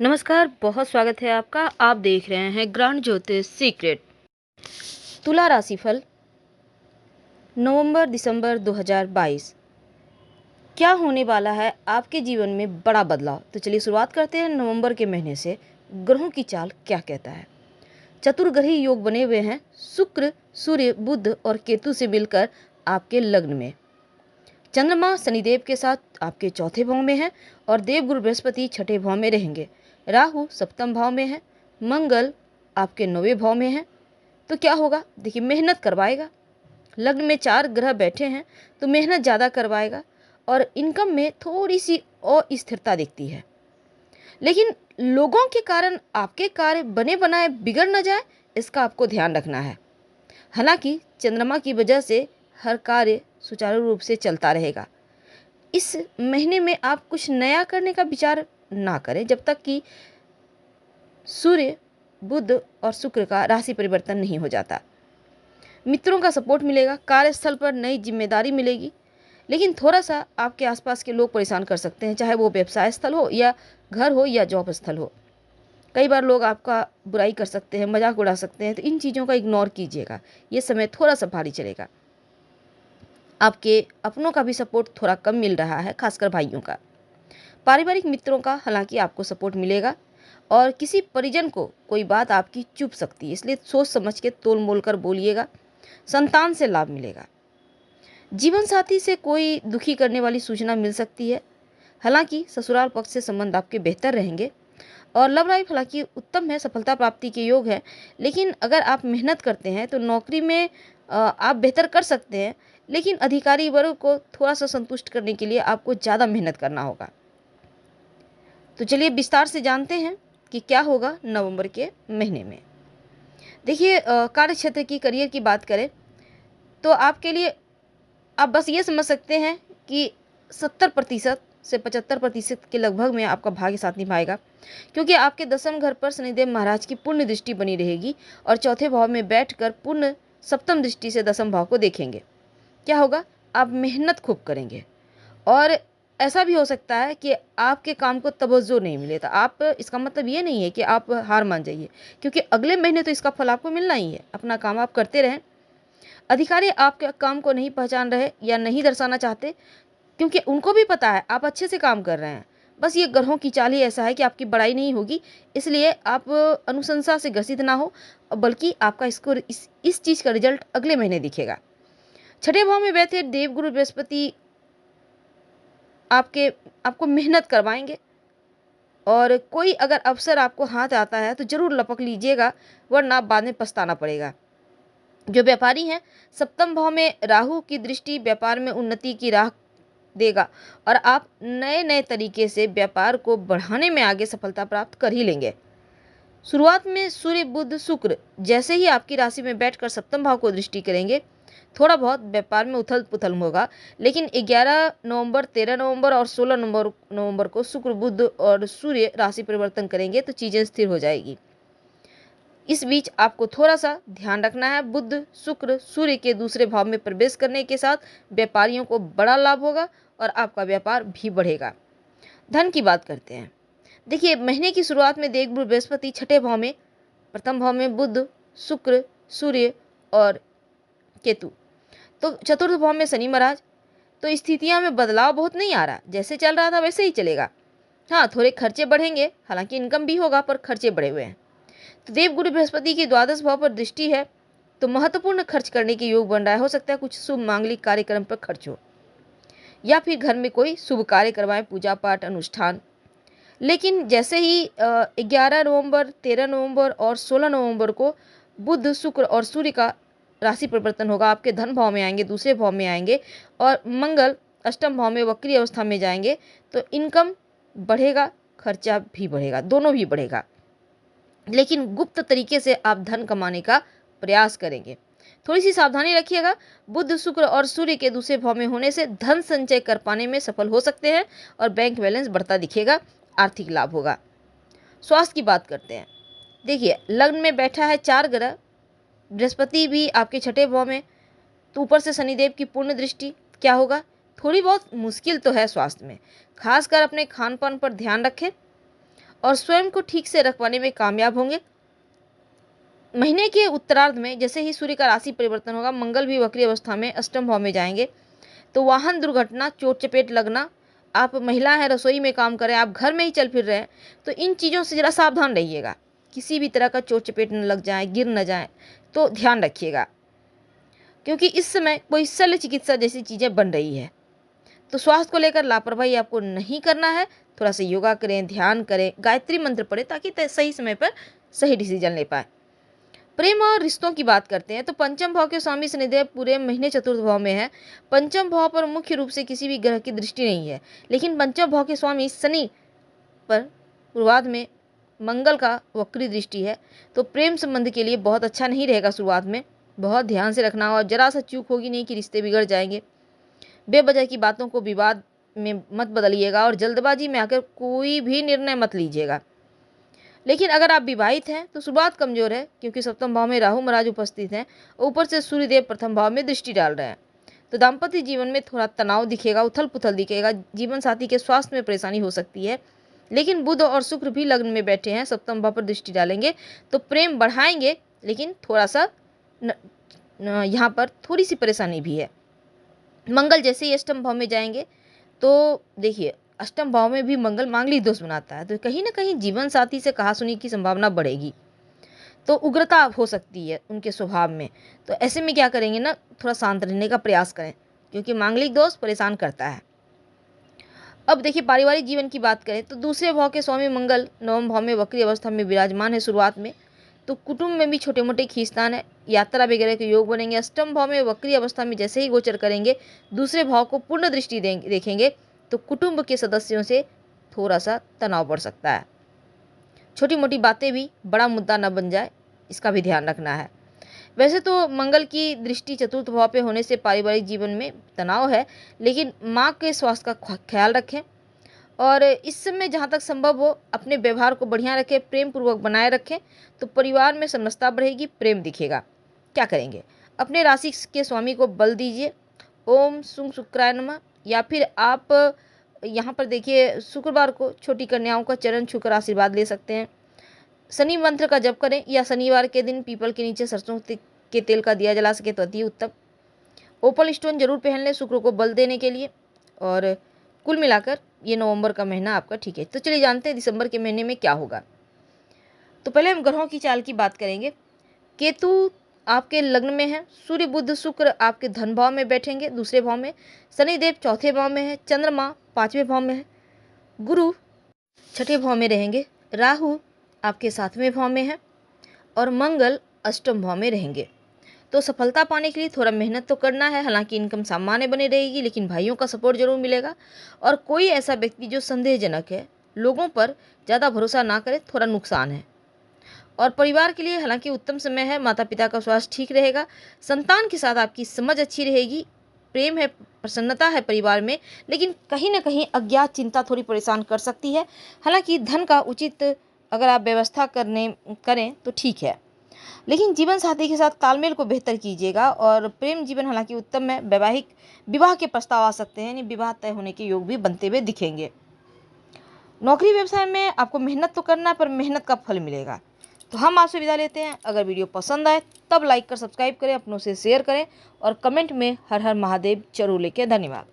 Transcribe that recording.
नमस्कार, बहुत स्वागत है आपका। आप देख रहे हैं ग्रहण ज्योतिष सीक्रेट। तुला राशिफल नवंबर दिसंबर 2022। क्या होने वाला है आपके जीवन में बड़ा बदलाव। तो चलिए शुरुआत करते हैं नवंबर के महीने से। ग्रहों की चाल क्या कहता है। चतुर्ग्रही योग बने हुए हैं। शुक्र, सूर्य, बुध और केतु से मिलकर आपके लग्न में। चंद्रमा शनिदेव के साथ आपके चौथे भाव में है और देवगुरु बृहस्पति छठे भाव में रहेंगे। राहु सप्तम भाव में है। मंगल आपके नौवें भाव में है। तो क्या होगा, देखिए मेहनत करवाएगा। लग्न में 4 ग्रह बैठे हैं तो मेहनत ज़्यादा करवाएगा और इनकम में थोड़ी सी अस्थिरता दिखती है। लेकिन लोगों के कारण आपके कार्य बने बनाए बिगड़ न जाए, इसका आपको ध्यान रखना है। हालांकि चंद्रमा की वजह से हर कार्य सुचारू रूप से चलता रहेगा। इस महीने में आप कुछ नया करने का विचार ना करें जब तक कि सूर्य, बुध और शुक्र का राशि परिवर्तन नहीं हो जाता। मित्रों का सपोर्ट मिलेगा, कार्यस्थल पर नई जिम्मेदारी मिलेगी। लेकिन थोड़ा सा आपके आसपास के लोग परेशान कर सकते हैं, चाहे वो व्यवसाय स्थल हो या घर हो या जॉब स्थल हो। कई बार लोग आपका बुराई कर सकते हैं, मजाक उड़ा सकते हैं, तो इन चीज़ों का इग्नोर कीजिएगा। ये समय थोड़ा सा भारी चलेगा। आपके अपनों का भी सपोर्ट थोड़ा कम मिल रहा है, खासकर भाइयों का। पारिवारिक मित्रों का हालांकि आपको सपोर्ट मिलेगा और किसी परिजन को कोई बात आपकी चुभ सकती है, इसलिए सोच समझ के तोल मोल कर बोलिएगा। संतान से लाभ मिलेगा। जीवन साथी से कोई दुखी करने वाली सूचना मिल सकती है। हालांकि ससुराल पक्ष से संबंध आपके बेहतर रहेंगे और लव लाइफ हालांकि उत्तम है, सफलता प्राप्ति के योग है। लेकिन अगर आप मेहनत करते हैं तो नौकरी में आप बेहतर कर सकते हैं। लेकिन अधिकारी वर्ग को थोड़ा सा संतुष्ट करने के लिए आपको ज़्यादा मेहनत करना होगा। तो चलिए विस्तार से जानते हैं कि क्या होगा नवंबर के महीने में। देखिए कार्य क्षेत्र की, करियर की बात करें तो आपके लिए आप बस ये समझ सकते हैं कि 70% से 75% के लगभग में आपका भाग्य साथ निभाएगा, क्योंकि आपके दसम घर पर शनिदेव महाराज की पूर्ण दृष्टि बनी रहेगी और चौथे भाव में बैठकर पूर्ण सप्तम दृष्टि से दसम भाव को देखेंगे। क्या होगा, आप मेहनत खूब करेंगे और ऐसा भी हो सकता है कि आपके काम को तवज्जो नहीं मिले। तो आप, इसका मतलब ये नहीं है कि आप हार मान जाइए, क्योंकि अगले महीने तो इसका फल आपको मिलना ही है। अपना काम आप करते रहें। अधिकारी आपके काम को नहीं पहचान रहे या नहीं दर्शाना चाहते, क्योंकि उनको भी पता है आप अच्छे से काम कर रहे हैं। बस ये ग्रहों की चाल ही ऐसा है कि आपकी बड़ाई नहीं होगी, इसलिए आप अनुशंसा से ग्रसित ना हो, बल्कि आपका इसको इस चीज़ का रिजल्ट अगले महीने दिखेगा। छठे भाव में बैठे देवगुरु बृहस्पति आपको मेहनत करवाएंगे और कोई अगर अवसर आपको हाथ आता है तो जरूर लपक लीजिएगा, वरना बाद में पछताना पड़ेगा। जो व्यापारी हैं, सप्तम भाव में राहु की दृष्टि व्यापार में उन्नति की राह देगा और आप नए नए तरीके से व्यापार को बढ़ाने में आगे सफलता प्राप्त कर ही लेंगे। शुरुआत में सूर्य, बुध, शुक्र जैसे ही आपकी राशि में बैठकर सप्तम भाव को दृष्टि करेंगे, थोड़ा बहुत व्यापार में उथल पुथल होगा। लेकिन 11 नवंबर, 13 नवंबर और 16 नवंबर को शुक्र, बुध और सूर्य राशि परिवर्तन करेंगे तो चीज़ें स्थिर हो जाएगी। इस बीच आपको थोड़ा सा ध्यान रखना है। बुध, शुक्र, सूर्य के दूसरे भाव में प्रवेश करने के साथ व्यापारियों को बड़ा लाभ होगा और आपका व्यापार भी बढ़ेगा। धन की बात करते हैं। देखिए महीने की शुरुआत में देवगुरु बृहस्पति छठे भाव में, प्रथम भाव में बुध, शुक्र, सूर्य और केतु, तो चतुर्थ भाव में शनि महाराज। तो स्थितियां में बदलाव बहुत नहीं आ रहा, जैसे चल रहा था वैसे ही चलेगा। हाँ, थोड़े खर्चे बढ़ेंगे, हालांकि इनकम भी होगा पर खर्चे बढ़े हुए हैं। तो देवगुरु बृहस्पति की द्वादश भाव पर दृष्टि है, तो महत्वपूर्ण खर्च करने के योग बन रहा है। हो सकता है कुछ शुभ मांगलिक कार्यक्रम पर खर्च हो या फिर घर में कोई शुभ कार्य करवाएं, पूजा पाठ अनुष्ठान। लेकिन जैसे ही 11 नवंबर, 13 नवंबर और 16 नवंबर को बुध, शुक्र और सूर्य का राशि परिवर्तन होगा, आपके धन भाव में आएंगे, दूसरे भाव में आएंगे और मंगल अष्टम भाव में वक्री अवस्था में जाएंगे, तो इनकम बढ़ेगा, खर्चा भी बढ़ेगा, दोनों भी बढ़ेगा। लेकिन गुप्त तरीके से आप धन कमाने का प्रयास करेंगे। थोड़ी सी सावधानी रखिएगा। बुध, शुक्र और सूर्य के दूसरे भाव में होने से धन संचय कर पाने में सफल हो सकते हैं और बैंक बैलेंस बढ़ता दिखेगा, आर्थिक लाभ होगा। स्वास्थ्य की बात करते हैं। देखिए लग्न में बैठा है 4 ग्रह, बृहस्पति भी आपके छठे भाव में, तो ऊपर से शनिदेव की पूर्ण दृष्टि। क्या होगा, थोड़ी बहुत मुश्किल तो है स्वास्थ्य में, खासकर अपने खान पान पर ध्यान रखें और स्वयं को ठीक से रख पाने में कामयाब होंगे। महीने के उत्तरार्ध में जैसे ही सूर्य का राशि परिवर्तन होगा, मंगल भी वक्री अवस्था में अष्टम भाव में जाएंगे, तो वाहन दुर्घटना, चोट चपेट लगना, आप महिला हैं, रसोई में काम करें, आप घर में ही चल फिर रहे हैं, तो इन चीज़ों से ज़रा सावधान रहिएगा। किसी भी तरह का चोट चपेट न लग जाए, गिर न जाए, तो ध्यान रखिएगा, क्योंकि इस समय कोई शल्य चिकित्सा जैसी चीज़ें बन रही है। तो स्वास्थ्य को लेकर लापरवाही आपको नहीं करना है। थोड़ा सा योगा करें, ध्यान करें, गायत्री मंत्र पढ़ें, ताकि सही समय पर सही डिसीजन ले पाए। प्रेम और रिश्तों की बात करते हैं तो पंचम भाव के स्वामी शनिदेव पूरे महीने चतुर्थ भाव में है। पंचम भाव पर मुख्य रूप से किसी भी ग्रह की दृष्टि नहीं है, लेकिन पंचम भाव के स्वामी शनि पर शुरुआत में मंगल का वक्री दृष्टि है, तो प्रेम संबंध के लिए बहुत अच्छा नहीं रहेगा। शुरुआत में बहुत ध्यान से रखना, और जरा सा चूक होगी नहीं कि रिश्ते बिगड़ जाएंगे। बेवजह की बातों को विवाद में मत बदलिएगा, और जल्दबाजी में आकर कोई भी निर्णय मत लीजिएगा। लेकिन अगर आप विवाहित हैं तो शुरुआत कमजोर है, क्योंकि सप्तम भाव में राहु महाराज उपस्थित हैं, ऊपर से सूर्यदेव प्रथम भाव में दृष्टि डाल रहे हैं। तो दाम्पत्य जीवन में थोड़ा तनाव दिखेगा, उथल पुथल दिखेगा, जीवन साथी के स्वास्थ्य में परेशानी हो सकती है। लेकिन बुध और शुक्र भी लग्न में बैठे हैं, सप्तम भाव पर दृष्टि डालेंगे, तो प्रेम बढ़ाएंगे, लेकिन थोड़ा सा यहाँ पर थोड़ी सी परेशानी भी है। मंगल जैसे ही अष्टम भाव में जाएंगे, तो देखिए अष्टम भाव में भी मंगल मांगलिक दोष बनाता है, तो कहीं ना कहीं जीवन साथी से कहासुनी की संभावना बढ़ेगी, तो उग्रता हो सकती है उनके स्वभाव में। तो ऐसे में क्या करेंगे ना, थोड़ा शांत रहने का प्रयास करें, क्योंकि मांगलिक दोष परेशान करता है। अब देखिए पारिवारिक जीवन की बात करें तो दूसरे भाव के स्वामी मंगल नवम भाव में वक्री अवस्था में विराजमान है शुरुआत में, तो कुटुंब में भी छोटे मोटे खींचतान है, यात्रा वगैरह के योग बनेंगे। अष्टम भाव में वक्री अवस्था में जैसे ही गोचर करेंगे, दूसरे भाव को पूर्ण दृष्टि देखेंगे, तो कुटुंब के सदस्यों से थोड़ा सा तनाव बढ़ सकता है। छोटी मोटी बातें भी बड़ा मुद्दा न बन जाए, इसका भी ध्यान रखना है। वैसे तो मंगल की दृष्टि चतुर्थ भाव पे होने से पारिवारिक जीवन में तनाव है, लेकिन माँ के स्वास्थ्य का ख्याल रखें, और इस समय जहाँ तक संभव हो अपने व्यवहार को बढ़िया रखें, प्रेम पूर्वक बनाए रखें, तो परिवार में समरसता बढ़ेगी, प्रेम दिखेगा। क्या करेंगे, अपने राशि के स्वामी को बल दीजिए, ओम सुं शुक्राय नमः, या फिर आप यहाँ पर देखिए शुक्रवार को छोटी कन्याओं का चरण छूकर आशीर्वाद ले सकते हैं। शनि मंत्र का जप करें, या शनिवार के दिन पीपल के नीचे सरसों के तेल का दिया जला सके तो अति उत्तम। ओपल स्टोन जरूर पहन लें शुक्र को बल देने के लिए। और कुल मिलाकर ये नवंबर का महीना आपका ठीक है। तो चलिए जानते हैं दिसंबर के महीने में क्या होगा। तो पहले हम ग्रहों की चाल की बात करेंगे। केतु आपके लग्न में है, सूर्य बुध शुक्र आपके धन भाव में बैठेंगे दूसरे भाव में, शनिदेव चौथे भाव में है, चंद्रमा पांचवें भाव में है, गुरु छठे भाव में रहेंगे, राहु आपके सातवें भाव में है, और मंगल अष्टम भाव में रहेंगे। तो सफलता पाने के लिए थोड़ा मेहनत तो करना है, हालांकि इनकम सामान्य बनी रहेगी, लेकिन भाइयों का सपोर्ट जरूर मिलेगा। और कोई ऐसा व्यक्ति जो संदेहजनक है, लोगों पर ज़्यादा भरोसा ना करें, थोड़ा नुकसान है। और परिवार के लिए हालांकि उत्तम समय है, माता पिता का स्वास्थ्य ठीक रहेगा, संतान के साथ आपकी समझ अच्छी रहेगी, प्रेम है, प्रसन्नता है परिवार में, लेकिन कहीं ना कहीं अज्ञात चिंता थोड़ी परेशान कर सकती है। हालांकि धन का उचित अगर आप व्यवस्था करें तो ठीक है, लेकिन जीवन साथी के साथ तालमेल को बेहतर कीजिएगा। और प्रेम जीवन हालांकि उत्तम है, वैवाहिक विवाह के प्रस्ताव आ सकते हैं, यानी विवाह तय होने के योग भी बनते हुए दिखेंगे। नौकरी व्यवसाय में आपको मेहनत तो करना है, पर मेहनत का फल मिलेगा। तो हम आपसे विदा लेते हैं। अगर वीडियो पसंद आए तब लाइक कर सब्सक्राइब करें, अपनों से शेयर करें, और कमेंट में हर हर महादेव जरूर लिखें। धन्यवाद।